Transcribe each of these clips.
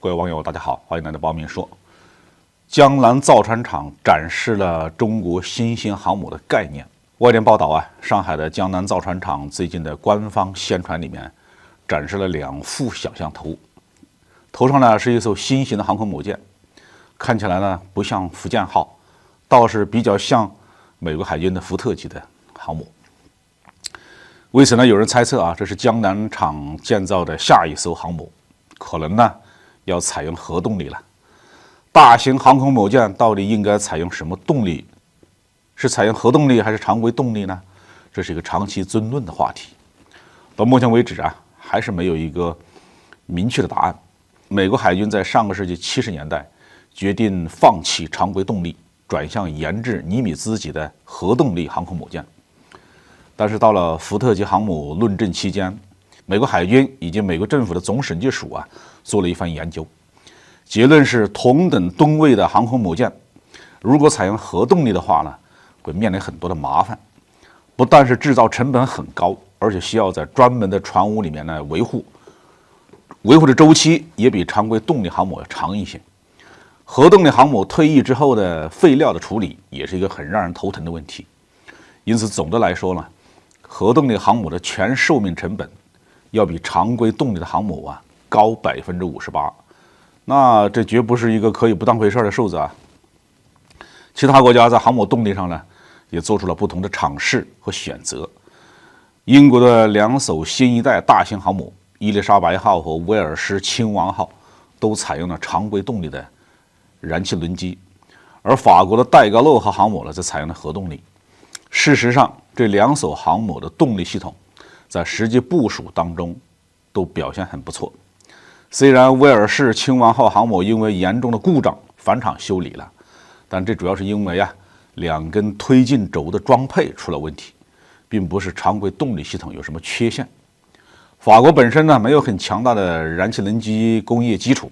各位网友，大家好，欢迎来到包明说。江南造船厂展示了中国新型航母的概念。外电报道啊，上海的江南造船厂最近的官方宣传里面展示了2幅想象图，头上呢是一艘新型的航空母舰，看起来呢不像福建号，倒是比较像美国海军的福特级的航母。为此呢，有人猜测啊，这是江南厂建造的下一艘航母，可能呢要采用核动力了。大型航空母舰到底应该采用什么动力？是采用核动力还是常规动力呢？这是一个长期争论的话题。到目前为止啊，还是没有一个明确的答案。美国海军在上个世纪70年代决定放弃常规动力，转向研制尼米兹级的核动力航空母舰。但是到了福特级航母论证期间，美国海军以及美国政府的总审计署啊做了一番研究，结论是同等吨位的航空母舰，如果采用核动力的话呢，会面临很多的麻烦，不但是制造成本很高，而且需要在专门的船坞里面呢维护的周期也比常规动力航母要长一些。核动力航母退役之后的废料的处理也是一个很让人头疼的问题。因此总的来说呢，核动力航母的全寿命成本要比常规动力的航母啊高58%，那这绝不是一个可以不当回事的数字啊。其他国家在航母动力上呢，也做出了不同的尝试和选择。英国的2艘新一代大型航母伊丽莎白号和威尔士亲王号都采用了常规动力的燃气轮机，而法国的戴高乐号航母呢，则采用了核动力。事实上，这2艘航母的动力系统在实际部署当中都表现很不错。虽然威尔士亲王号航母因为严重的故障返厂修理了，但这主要是因为2根推进轴的装配出了问题，并不是常规动力系统有什么缺陷。法国本身呢没有很强大的燃气轮机工业基础，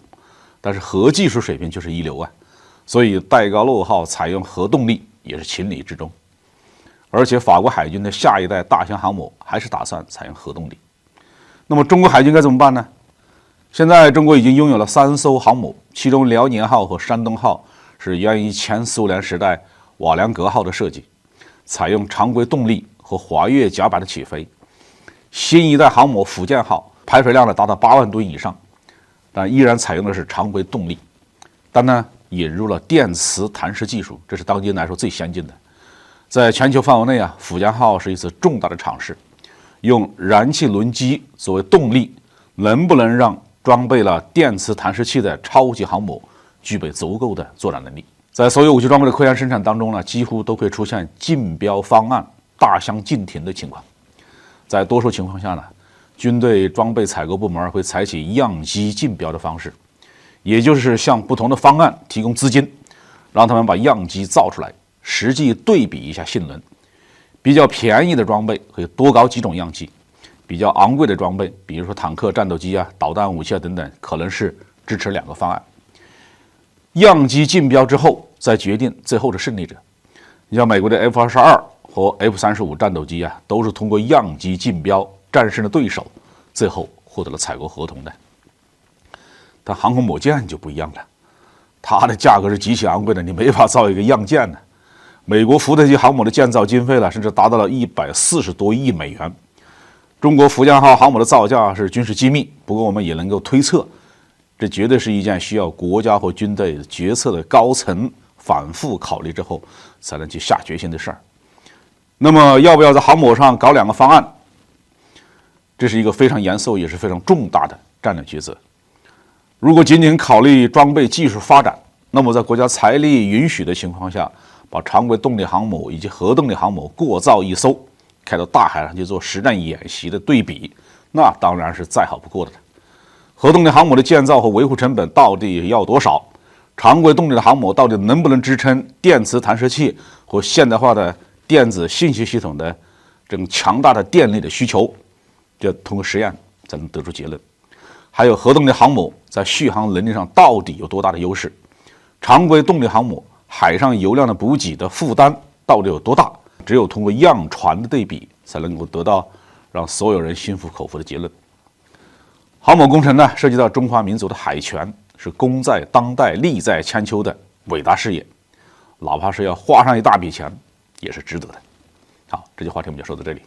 但是核技术水平却是一流啊，所以戴高乐号采用核动力也是情理之中。而且法国海军的下一代大型航母还是打算采用核动力。那么中国海军该怎么办呢？现在中国已经拥有了3艘航母，其中辽宁号和山东号是源于前苏联时代瓦良格号的设计，采用常规动力和滑跃甲板的起飞。新一代航母福建号排水量呢达到8万吨以上，但依然采用的是常规动力，但呢引入了电磁弹射技术，这是当今来说最先进的。在全球范围内啊，福建号是一次重大的尝试，用燃气轮机作为动力，能不能让装备了电磁弹射器的超级航母具备足够的作战能力？在所有武器装备的科研生产当中呢，几乎都会出现竞标方案大相径庭的情况。在多数情况下呢，军队装备采购部门会采取样机竞标的方式，也就是向不同的方案提供资金，让他们把样机造出来，实际对比一下性能。比较便宜的装备可以多搞几种样机，比较昂贵的装备，比如说坦克、战斗机啊、导弹武器啊等等，可能是支持2个方案。样机竞标之后，再决定最后的胜利者。你像美国的 F-22和 F-35战斗机啊，都是通过样机竞标战胜了对手，最后获得了采购合同的。但航空母舰就不一样了，它的价格是极其昂贵的，你没法造一个样舰呢。美国福特级航母的建造经费甚至达到了140多亿美元。中国福建号航母的造价是军事机密，不过我们也能够推测，这绝对是一件需要国家或军队决策的高层反复考虑之后才能去下决心的事儿。那么要不要在航母上搞2个方案？这是一个非常严肃也是非常重大的战略抉择。如果仅仅考虑装备技术发展，那么在国家财力允许的情况下，把常规动力航母以及核动力航母各造一艘，开到大海上去做实战演习的对比，那当然是再好不过的了。核动力航母的建造和维护成本到底要多少？常规动力的航母到底能不能支撑电磁弹射器和现代化的电子信息系统的这种强大的电力的需求？这通过实验才能得出结论。还有核动力航母在续航能力上到底有多大的优势？常规动力航母海上油量的补给的负担到底有多大？只有通过样船的对比，才能够得到让所有人心服口服的结论。航母工程呢，涉及到中华民族的海权，是功在当代、利在千秋的伟大事业，哪怕是要花上一大笔钱，也是值得的。好，这期话题我们就说到这里。